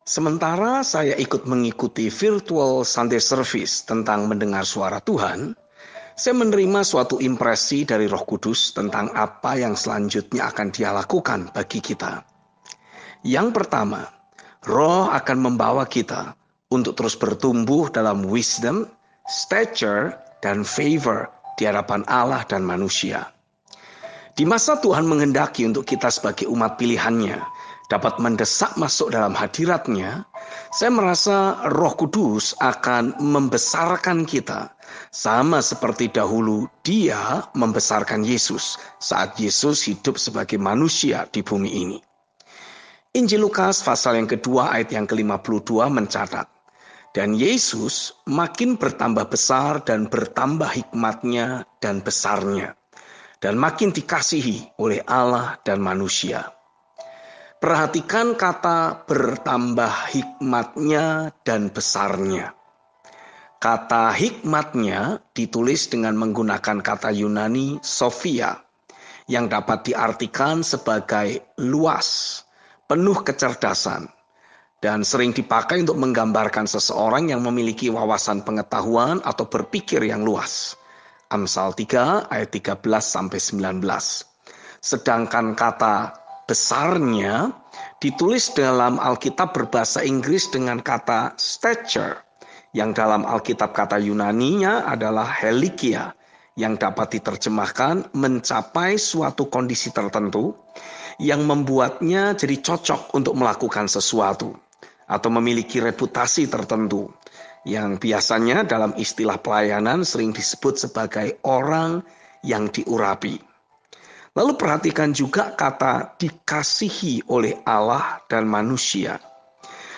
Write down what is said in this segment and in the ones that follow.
Sementara saya ikut mengikuti virtual Sunday service tentang mendengar suara Tuhan, saya menerima suatu impresi dari Roh Kudus tentang apa yang selanjutnya akan Dia lakukan bagi kita. Yang pertama, Roh akan membawa kita untuk terus bertumbuh dalam wisdom, stature, dan favor di hadapan Allah dan manusia. Di masa Tuhan menghendaki untuk kita sebagai umat pilihannya dapat mendesak masuk dalam hadiratnya, saya merasa Roh Kudus akan membesarkan kita sama seperti dahulu Dia membesarkan Yesus saat Yesus hidup sebagai manusia di bumi ini. Injil Lukas pasal yang kedua ayat yang ke-52 mencatat, dan Yesus makin bertambah besar dan bertambah hikmatnya dan besarnya, dan makin dikasihi oleh Allah dan manusia. Perhatikan kata bertambah hikmatnya dan besarnya. Kata hikmatnya ditulis dengan menggunakan kata Yunani Sophia, yang dapat diartikan sebagai luas, penuh kecerdasan, dan sering dipakai untuk menggambarkan seseorang yang memiliki wawasan pengetahuan atau berpikir yang luas. Amsal 3 ayat 13-19. Sedangkan kata besarnya ditulis dalam Alkitab berbahasa Inggris dengan kata stature, yang dalam Alkitab kata Yunaninya adalah helikia, yang dapat diterjemahkan mencapai suatu kondisi tertentu yang membuatnya jadi cocok untuk melakukan sesuatu atau memiliki reputasi tertentu, yang biasanya dalam istilah pelayanan sering disebut sebagai orang yang diurapi. Lalu perhatikan juga kata dikasihi oleh Allah dan manusia.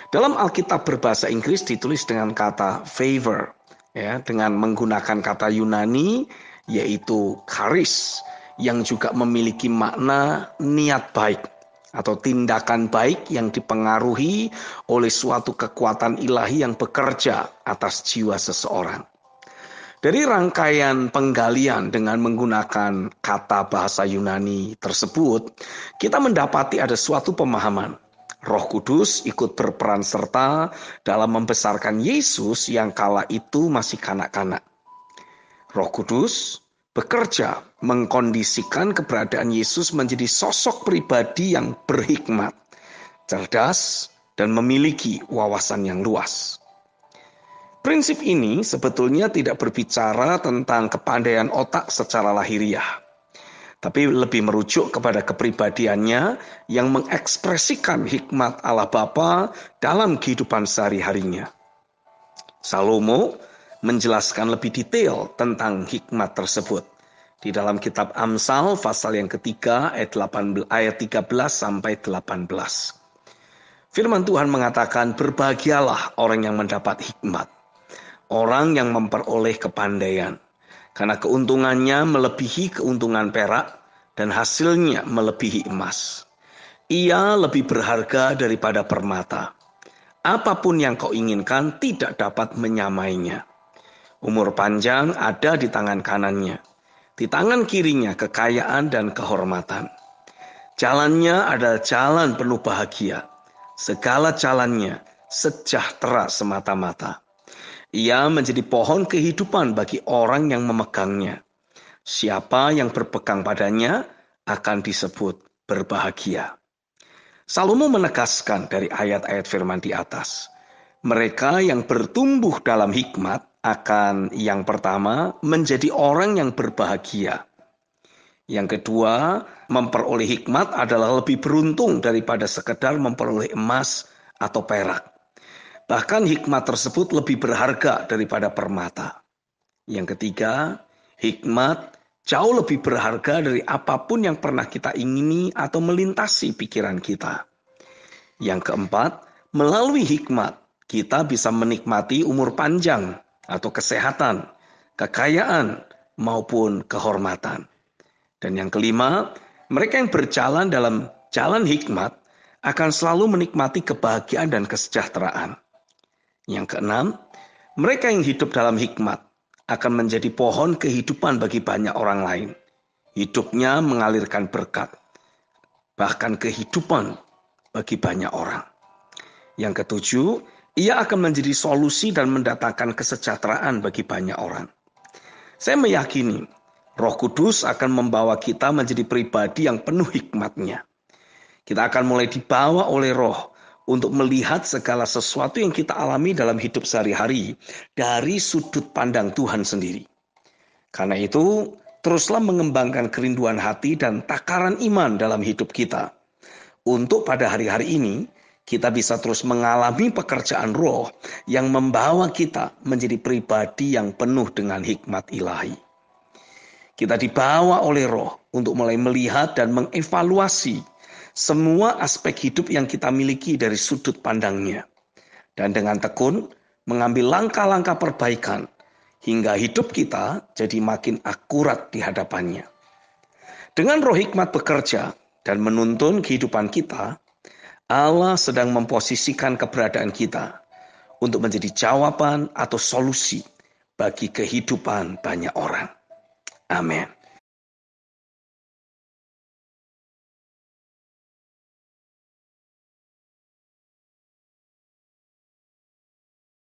Dalam Alkitab berbahasa Inggris ditulis dengan kata favor, ya, dengan menggunakan kata Yunani yaitu charis, yang juga memiliki makna niat baik atau tindakan baik yang dipengaruhi oleh suatu kekuatan ilahi yang bekerja atas jiwa seseorang. Dari rangkaian penggalian dengan menggunakan kata bahasa Yunani tersebut, kita mendapati ada suatu pemahaman. Roh Kudus ikut berperan serta dalam membesarkan Yesus yang kala itu masih kanak-kanak. Roh Kudus bekerja mengkondisikan keberadaan Yesus menjadi sosok pribadi yang berhikmat, cerdas, dan memiliki wawasan yang luas. Prinsip ini sebetulnya tidak berbicara tentang kepandaian otak secara lahiriah, tapi lebih merujuk kepada kepribadiannya yang mengekspresikan hikmat Allah Bapa dalam kehidupan sehari-harinya. Salomo menjelaskan lebih detail tentang hikmat tersebut di dalam kitab Amsal pasal yang ketiga ayat 13-18. Firman Tuhan mengatakan, berbahagialah orang yang mendapat hikmat, orang yang memperoleh kepandaian, karena keuntungannya melebihi keuntungan perak dan hasilnya melebihi emas. Ia lebih berharga daripada permata. Apapun yang kau inginkan tidak dapat menyamainya. Umur panjang ada di tangan kanannya, di tangan kirinya kekayaan dan kehormatan. Jalannya adalah jalan penuh bahagia, segala jalannya sejahtera semata-mata. Ia menjadi pohon kehidupan bagi orang yang memegangnya. Siapa yang berpegang padanya akan disebut berbahagia. Salomo menegaskan dari ayat-ayat firman di atas, mereka yang bertumbuh dalam hikmat akan yang pertama menjadi orang yang berbahagia. Yang kedua, memperoleh hikmat adalah lebih beruntung daripada sekedar memperoleh emas atau perak. Bahkan hikmat tersebut lebih berharga daripada permata. Yang ketiga, hikmat jauh lebih berharga dari apapun yang pernah kita ingini atau melintasi pikiran kita. Yang keempat, melalui hikmat kita bisa menikmati umur panjang atau kesehatan, kekayaan maupun kehormatan. Dan yang kelima, mereka yang berjalan dalam jalan hikmat akan selalu menikmati kebahagiaan dan kesejahteraan. Yang keenam, mereka yang hidup dalam hikmat akan menjadi pohon kehidupan bagi banyak orang lain. Hidupnya mengalirkan berkat, bahkan kehidupan bagi banyak orang. Yang ketujuh, ia akan menjadi solusi dan mendatangkan kesejahteraan bagi banyak orang. Saya meyakini Roh Kudus akan membawa kita menjadi pribadi yang penuh hikmat-Nya. Kita akan mulai dibawa oleh Roh untuk melihat segala sesuatu yang kita alami dalam hidup sehari-hari dari sudut pandang Tuhan sendiri. Karena itu, teruslah mengembangkan kerinduan hati dan takaran iman dalam hidup kita. Untuk pada hari-hari ini, kita bisa terus mengalami pekerjaan Roh yang membawa kita menjadi pribadi yang penuh dengan hikmat ilahi. Kita dibawa oleh Roh untuk mulai melihat dan mengevaluasi semua aspek hidup yang kita miliki dari sudut pandangnya. Dan dengan tekun mengambil langkah-langkah perbaikan hingga hidup kita jadi makin akurat di hadapannya. Dengan Roh hikmat bekerja dan menuntun kehidupan kita, Allah sedang memposisikan keberadaan kita untuk menjadi jawaban atau solusi bagi kehidupan banyak orang. Amin.